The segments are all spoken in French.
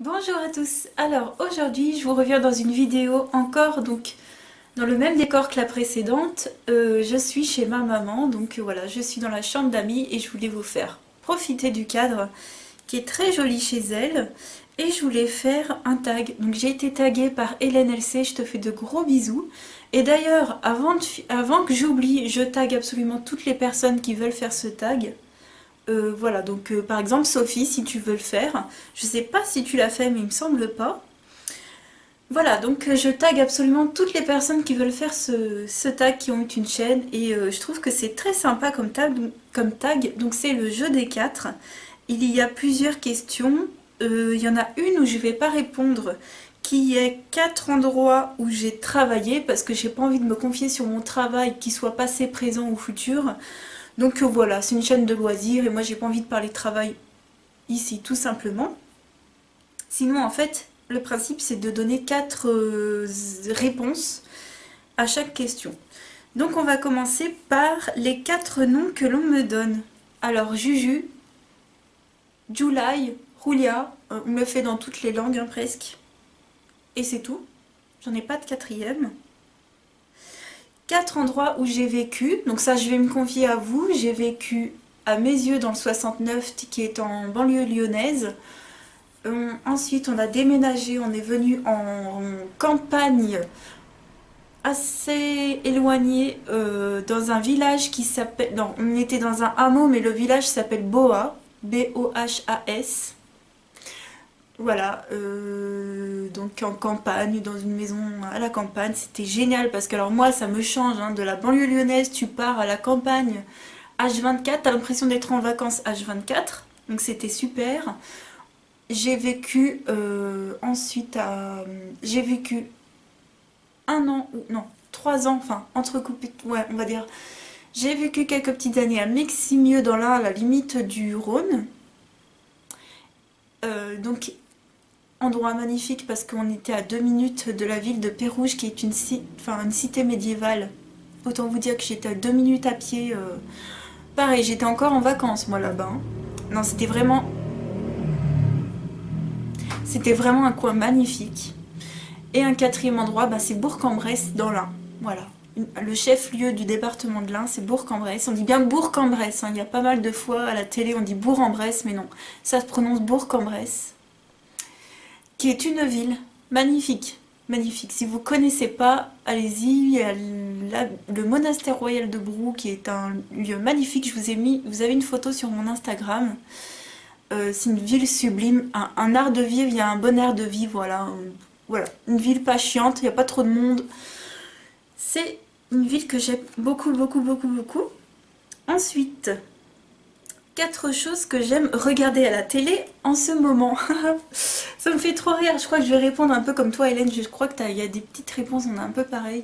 Bonjour à tous. Alors aujourd'hui je vous reviens dans une vidéo encore donc dans le même décor que la précédente. Je suis chez ma maman donc voilà, je suis dans la chambre d'amis et je voulais vous faire profiter du cadre qui est très joli chez elle et je voulais faire un tag. Donc j'ai été taguée par Hélène LC, je te fais de gros bisous. Et d'ailleurs avant que j'oublie, je tag absolument toutes les personnes qui veulent faire ce tag. Voilà, donc par exemple Sophie, si tu veux le faire, je sais pas si tu l'as fait, mais il me semble pas. Voilà, donc je tag absolument toutes les personnes qui veulent faire ce tag, qui ont eu une chaîne, et je trouve que c'est très sympa comme tag. Donc c'est le jeu des 4. Il y a plusieurs questions. Il y en a une où je vais pas répondre, qui est 4 endroits où j'ai travaillé, parce que j'ai pas envie de me confier sur mon travail, qui soit passé, présent ou futur. Donc voilà, c'est une chaîne de loisirs et moi j'ai pas envie de parler de travail ici tout simplement. Sinon en fait, le principe c'est de donner 4 réponses à chaque question. Donc on va commencer par les 4 noms que l'on me donne. Alors Juju, July, Julia, on me le fait dans toutes les langues hein, presque. Et c'est tout. J'en ai pas de quatrième. 4 endroits où j'ai vécu, donc ça je vais me confier à vous. J'ai vécu à Mézieux dans le 69 qui est en banlieue lyonnaise. Ensuite on a déménagé, on est venu en campagne assez éloignée dans un village qui s'appelle... Non, on était dans un hameau mais le village s'appelle Bohas, B-O-H-A-S. Voilà, donc en campagne, dans une maison à la campagne, c'était génial parce que alors moi ça me change, hein, de la banlieue lyonnaise, tu pars à la campagne H24, t'as l'impression d'être en vacances H24, donc c'était super. J'ai vécu ensuite à... J'ai vécu un an, ou non, 3 ans, enfin entrecoupé, ouais on va dire. J'ai vécu quelques petites années à Meximieux dans l'Ain, à la limite du Rhône. Donc endroit magnifique parce qu'on était à 2 minutes de la ville de Pérouges qui est une cité médiévale. Autant vous dire que j'étais à 2 minutes à pied. Pareil, j'étais encore en vacances moi là-bas, hein. Non, c'était vraiment un coin magnifique. Et un quatrième endroit, bah, c'est Bourg-en-Bresse dans l'Ain. Voilà. Le chef-lieu du département de l'Ain, c'est Bourg-en-Bresse. On dit bien Bourg-en-Bresse, hein. Il y a pas mal de fois à la télé, on dit Bourg-en-Bresse, mais non. Ça se prononce Bourg-en-Bresse, qui est une ville magnifique. Magnifique. Si vous ne connaissez pas, allez-y. Il y a le monastère royal de Brou, qui est un lieu magnifique. Vous avez une photo sur mon Instagram. C'est une ville sublime, un art de vivre, il y a un bon air de vivre, voilà. Voilà, une ville pas chiante, il n'y a pas trop de monde. C'est une ville que j'aime beaucoup, beaucoup, beaucoup, beaucoup. Ensuite, 4 choses que j'aime regarder à la télé en ce moment. Ça me fait trop rire, je crois que je vais répondre un peu comme toi Hélène, je crois qu'il y a des petites réponses, on est un peu pareil.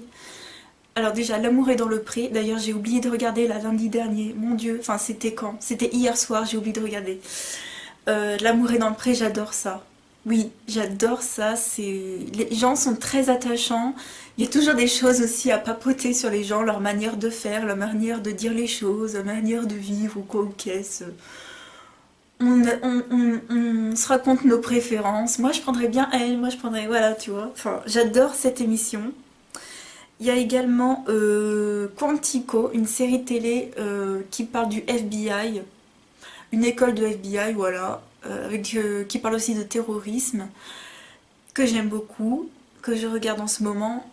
Alors déjà, L'amour est dans le pré, d'ailleurs j'ai oublié de regarder la lundi dernier, mon dieu, enfin c'était quand? C'était hier soir, j'ai oublié de regarder. L'amour est dans le pré, j'adore ça. Oui, j'adore ça, les gens sont très attachants. Il y a toujours des choses aussi à papoter sur les gens, leur manière de faire, leur manière de dire les choses, leur manière de vivre ou quoi ou qu'est-ce. On se raconte nos préférences. Moi, je prendrais bien elle, moi, je prendrais... Voilà, tu vois. Enfin, j'adore cette émission. Il y a également Quantico, une série télé qui parle du FBI, une école de FBI, voilà, qui parle aussi de terrorisme, que j'aime beaucoup, que je regarde en ce moment.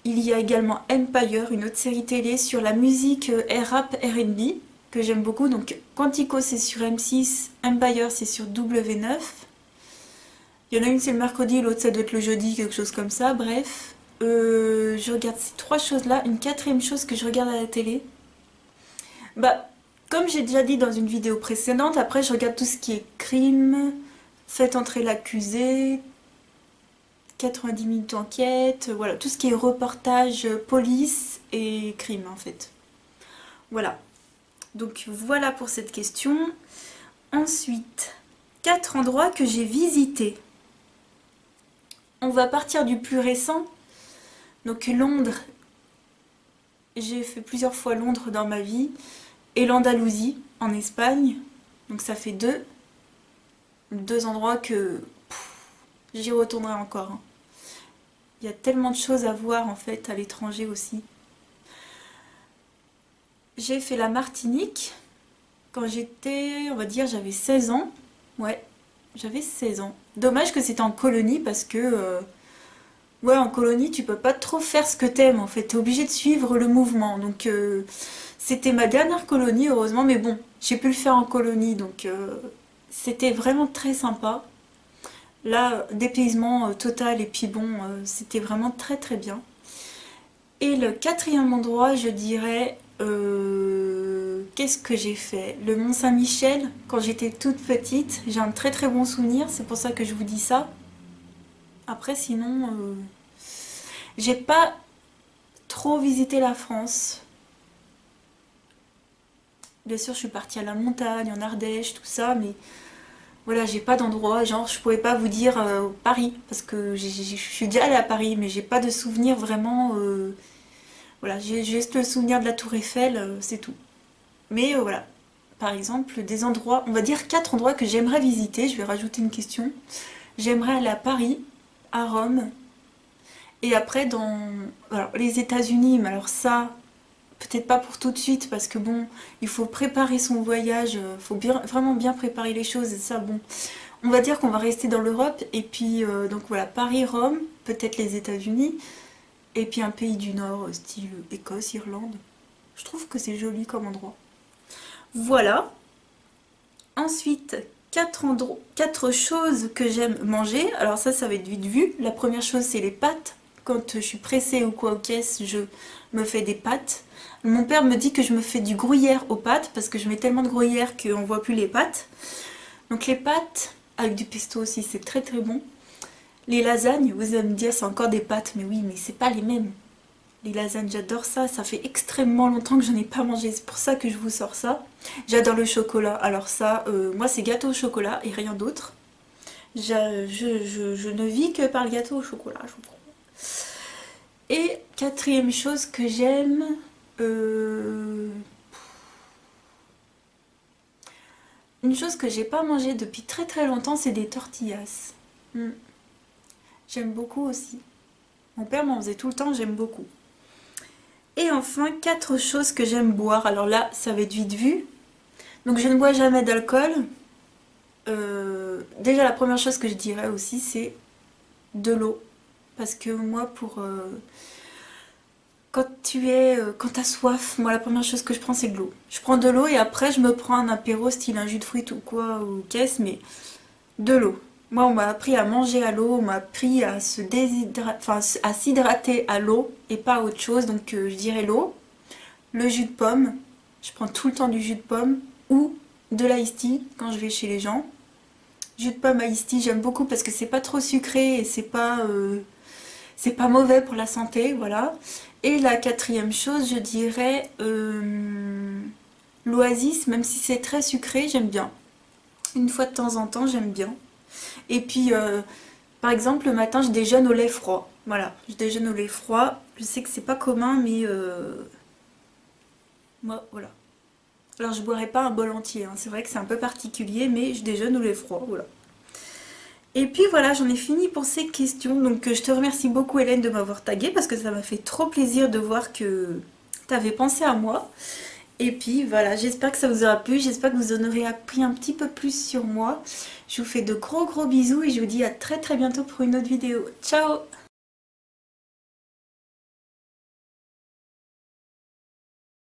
Il y a également Empire, une autre série télé sur la musique rap R&B, que j'aime beaucoup. Donc Quantico c'est sur M6, Empire c'est sur W9. Il y en a une c'est le mercredi, l'autre ça doit être le jeudi, quelque chose comme ça, bref. Je regarde ces 3 choses-là. Une quatrième chose que je regarde à la télé, bah, comme j'ai déjà dit dans une vidéo précédente, après je regarde tout ce qui est crime, faites entrer l'accusé, 90 minutes d'enquête, voilà, tout ce qui est reportage, police et crime en fait. Voilà. Donc voilà pour cette question. Ensuite, 4 endroits que j'ai visités. On va partir du plus récent. Donc Londres, j'ai fait plusieurs fois Londres dans ma vie. Et l'Andalousie, en Espagne. Donc ça fait deux endroits que J'y retournerai encore, hein. Il y a tellement de choses à voir en fait à l'étranger aussi. J'ai fait la Martinique quand j'étais, on va dire, j'avais 16 ans. Ouais, j'avais 16 ans. Dommage que c'était en colonie parce que, ouais, en colonie, tu peux pas trop faire ce que t'aimes en fait. T'es obligé de suivre le mouvement. Donc, c'était ma dernière colonie, heureusement, mais bon, j'ai pu le faire en colonie, donc c'était vraiment très sympa. Là, dépaysement total, et puis bon, c'était vraiment très très bien. Et le quatrième endroit, je dirais, qu'est-ce que j'ai fait? Le Mont Saint-Michel, quand j'étais toute petite, j'ai un très très bon souvenir, c'est pour ça que je vous dis ça. Après, sinon, j'ai pas trop visité la France. Bien sûr, je suis partie à la montagne, en Ardèche, tout ça, mais voilà, j'ai pas d'endroit, genre je pourrais pas vous dire Paris, parce que je suis déjà allée à Paris, mais j'ai pas de souvenir vraiment. Voilà, j'ai juste le souvenir de la Tour Eiffel, c'est tout. Mais voilà, par exemple, des endroits, on va dire 4 endroits que j'aimerais visiter, je vais rajouter une question. J'aimerais aller à Paris, à Rome, et après dans alors, les États-Unis, mais alors ça, peut-être pas pour tout de suite, parce que bon, il faut préparer son voyage, il faut bien, vraiment bien préparer les choses, et ça, bon, on va dire qu'on va rester dans l'Europe, et puis donc voilà, Paris, Rome, peut-être les États-Unis, et puis un pays du Nord, style Écosse, Irlande. Je trouve que c'est joli comme endroit. Voilà. Ensuite, 4 choses que j'aime manger. Alors ça va être vite vu. La première chose, c'est les pâtes. Quand je suis pressée ou quoi aux caisses, je me fais des pâtes. Mon père me dit que je me fais du gruyère aux pâtes, parce que je mets tellement de gruyère qu'on voit plus les pâtes. Donc les pâtes, avec du pesto aussi, c'est très très bon. Les lasagnes, vous allez me dire, c'est encore des pâtes, mais oui, mais c'est pas les mêmes. Les lasagnes, j'adore ça. Ça fait extrêmement longtemps que je n'ai pas mangé. C'est pour ça que je vous sors ça. J'adore le chocolat. Alors ça, moi, c'est gâteau au chocolat et rien d'autre. Je ne vis que par le gâteau au chocolat, je vous promets. Et quatrième chose que j'aime... une chose que j'ai pas mangé depuis très très longtemps, c'est des tortillas. Mm. J'aime beaucoup aussi. Mon père m'en faisait tout le temps, j'aime beaucoup. Et enfin, 4 choses que j'aime boire. Alors là, ça va être vite vu. Donc je ne bois jamais d'alcool. Déjà, la première chose que je dirais aussi, c'est de l'eau. Parce que moi, quand t'as soif, moi, la première chose que je prends, c'est de l'eau. Je prends de l'eau et après, je me prends un apéro, style un jus de fruits ou quoi, ou qu'est-ce, mais de l'eau. Moi, on m'a appris à manger à l'eau, on m'a appris à se déshydrater, enfin, à s'hydrater à l'eau et pas à autre chose. Donc, je dirais l'eau. Le jus de pomme, je prends tout le temps du jus de pomme ou de l'ice tea quand je vais chez les gens. Jus de pomme ice tea, j'aime beaucoup parce que c'est pas trop sucré et c'est pas mauvais pour la santé, voilà. Et la quatrième chose, je dirais l'oasis, même si c'est très sucré, j'aime bien. Une fois de temps en temps, j'aime bien. Et puis, par exemple, le matin, je déjeune au lait froid. Voilà, je déjeune au lait froid. Je sais que c'est pas commun, mais moi, voilà. Alors je boirai pas un bol entier, hein. C'est vrai que c'est un peu particulier, mais je déjeune au lait froid, voilà. Et puis voilà, j'en ai fini pour ces questions. Donc je te remercie beaucoup Hélène de m'avoir taguée parce que ça m'a fait trop plaisir de voir que tu avais pensé à moi. Et puis voilà, j'espère que ça vous aura plu, j'espère que vous en aurez appris un petit peu plus sur moi. Je vous fais de gros bisous et je vous dis à très très bientôt pour une autre vidéo. Ciao!